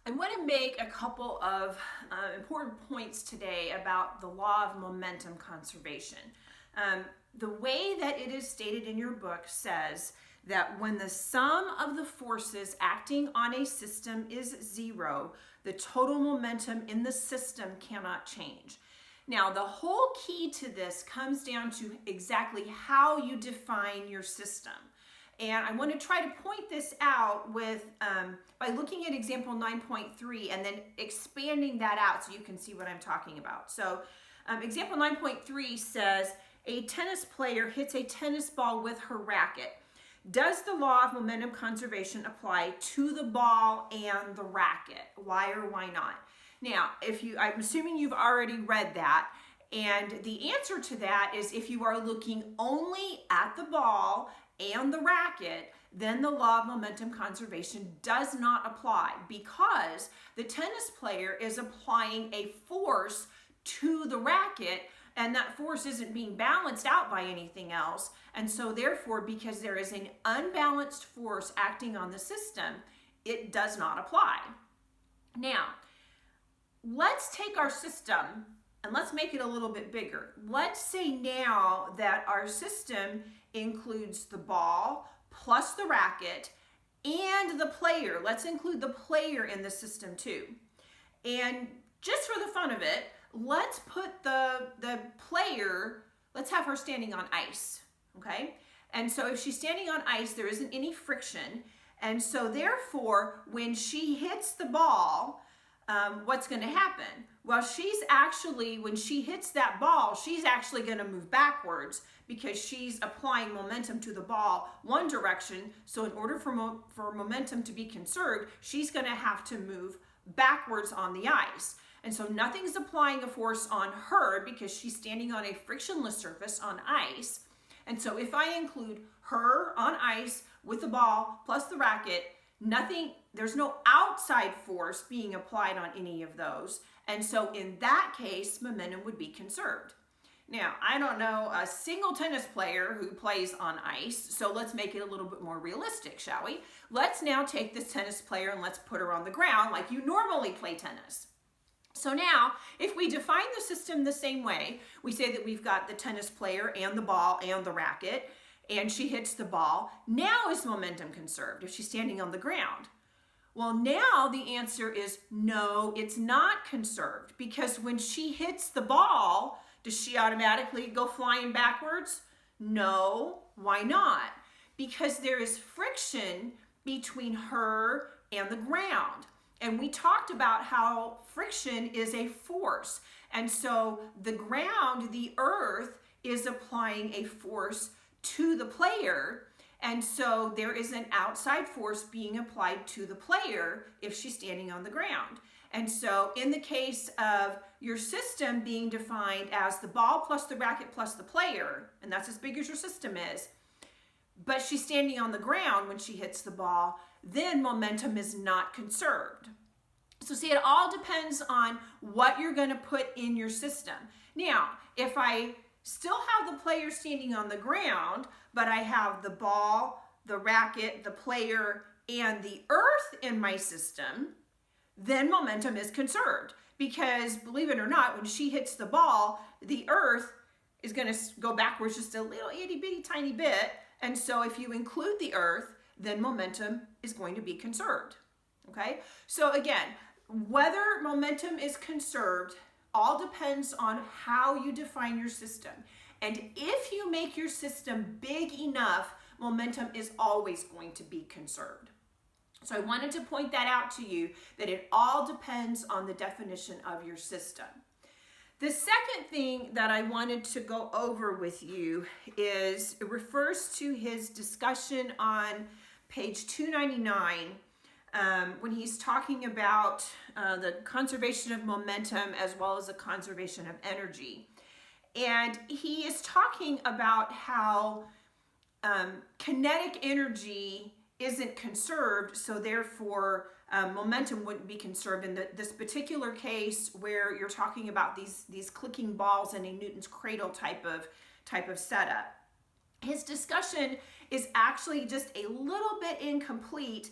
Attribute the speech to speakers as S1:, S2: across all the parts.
S1: I want to make a couple of important points today about the law of momentum conservation. The way that it is stated in your book says that when the sum of the forces acting on a system is zero, the total momentum in the system cannot change. Now, the whole key to this comes down to exactly how you define your system. And I want to try to point this out with by looking at example 9.3 and then expanding that out so you can see what I'm talking about. So example 9.3 says a tennis player hits a tennis ball with her racket. Does the law of momentum conservation apply to the ball and the racket? Why or why not? Now, I'm assuming you've already read that. And the answer to that is if you are looking only at the ball and the racket, then the law of momentum conservation does not apply because the tennis player is applying a force to the racket and that force isn't being balanced out by anything else. And so therefore, because there is an unbalanced force acting on the system, it does not apply. Now, let's take our system and let's make it a little bit bigger. Let's say now that our system includes the ball plus the racket and the player. Let's include the player in the system too. And just for the fun of it, let's put the player, let's have her standing on ice, okay? And so if she's standing on ice, there isn't any friction. And so therefore, when she hits the ball, what's going to happen? Well, when she hits that ball, she's actually going to move backwards because she's applying momentum to the ball one direction. So in order for momentum to be conserved, she's going to have to move backwards on the ice. And so nothing's applying a force on her because she's standing on a frictionless surface on ice. And so if I include her on ice with the ball plus the racket, there's no outside force being applied on any of those. And so in that case, momentum would be conserved. Now, I don't know a single tennis player who plays on ice, so let's make it a little bit more realistic, shall we? Let's now take this tennis player and let's put her on the ground like you normally play tennis. So now, if we define the system the same way, we say that we've got the tennis player and the ball and the racket, and she hits the ball. Now is momentum conserved if she's standing on the ground? Well, now the answer is no, it's not conserved because when she hits the ball, does she automatically go flying backwards? No, why not? Because there is friction between her and the ground. And we talked about how friction is a force. And so the ground, the earth, is applying a force to the player. And so there is an outside force being applied to the player if she's standing on the ground. And so in the case of your system being defined as the ball plus the racket plus the player, and that's as big as your system is, but she's standing on the ground when she hits the ball, then momentum is not conserved. So see, it all depends on what you're going to put in your system. Now, if I still have the player standing on the ground, but I have the ball, the racket, the player, and the earth in my system, then momentum is conserved. Because believe it or not, when she hits the ball, the earth is going to go backwards just a little itty bitty tiny bit. And so if you include the earth, then momentum is going to be conserved. Okay? So again, whether momentum is conserved all depends on how you define your system. And if you make your system big enough, momentum is always going to be conserved. So I wanted to point that out to you, that it all depends on the definition of your system. The second thing that I wanted to go over with you is, it refers to his discussion on page 299 when he's talking about the conservation of momentum as well as the conservation of energy. And he is talking about how kinetic energy isn't conserved, so therefore momentum wouldn't be conserved in this particular case where you're talking about these clicking balls in a Newton's cradle type of setup. His discussion is actually just a little bit incomplete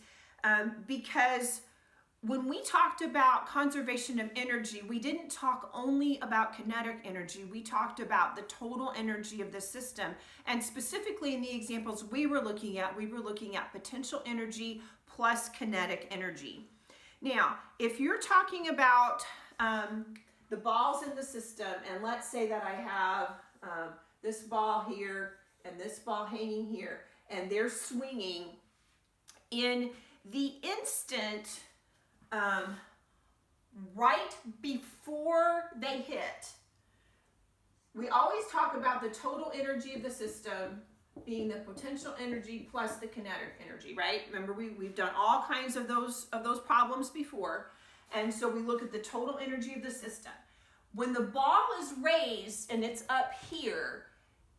S1: because when we talked about conservation of energy, we didn't talk only about kinetic energy. We talked about the total energy of the system. And specifically in the examples we were looking at potential energy plus kinetic energy. Now, if you're talking about the balls in the system, and let's say that I have this ball here and this ball hanging here, and they're swinging in the instant right before they hit. We always talk about the total energy of the system being the potential energy plus the kinetic energy, right? Remember, we've done all kinds of those problems before. And so we look at the total energy of the system. When the ball is raised and it's up here,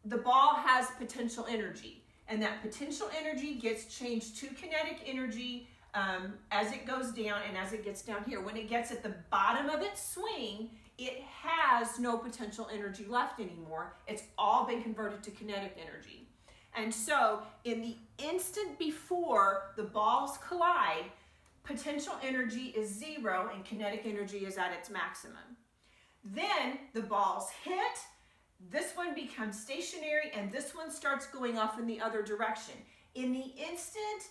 S1: the ball has potential energy. And that potential energy gets changed to kinetic energy as it goes down and as it gets down here. When it gets at the bottom of its swing, it has no potential energy left anymore. It's all been converted to kinetic energy. And so in the instant before the balls collide, potential energy is 0 and kinetic energy is at its maximum. Then the balls hit, this one becomes stationary, and this one starts going off in the other direction. In the instant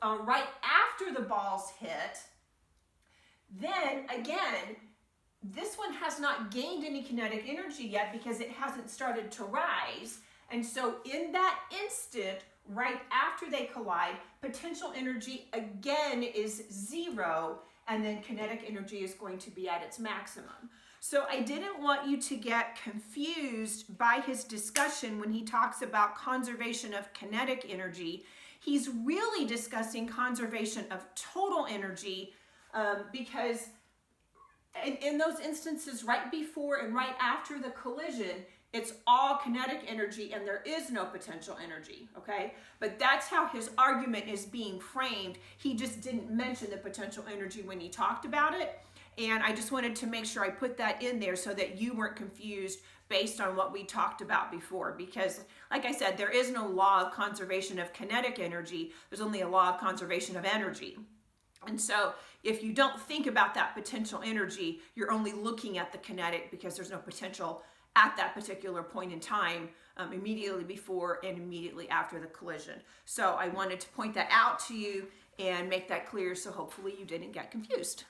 S1: right after the balls hit, then again, this one has not gained any kinetic energy yet because it hasn't started to rise. And so in that instant, right after they collide, potential energy again is 0, and then kinetic energy is going to be at its maximum. So I didn't want you to get confused by his discussion when he talks about conservation of kinetic energy. He's really discussing conservation of total energy because in those instances right before and right after the collision, it's all kinetic energy and there is no potential energy, okay? But that's how his argument is being framed. He just didn't mention the potential energy when he talked about it. And I just wanted to make sure I put that in there so that you weren't confused based on what we talked about before. Because, like I said, there is no law of conservation of kinetic energy. There's only a law of conservation of energy. And so if you don't think about that potential energy, you're only looking at the kinetic because there's no potential at that particular point in time, immediately before and immediately after the collision. So I wanted to point that out to you and make that clear so hopefully you didn't get confused.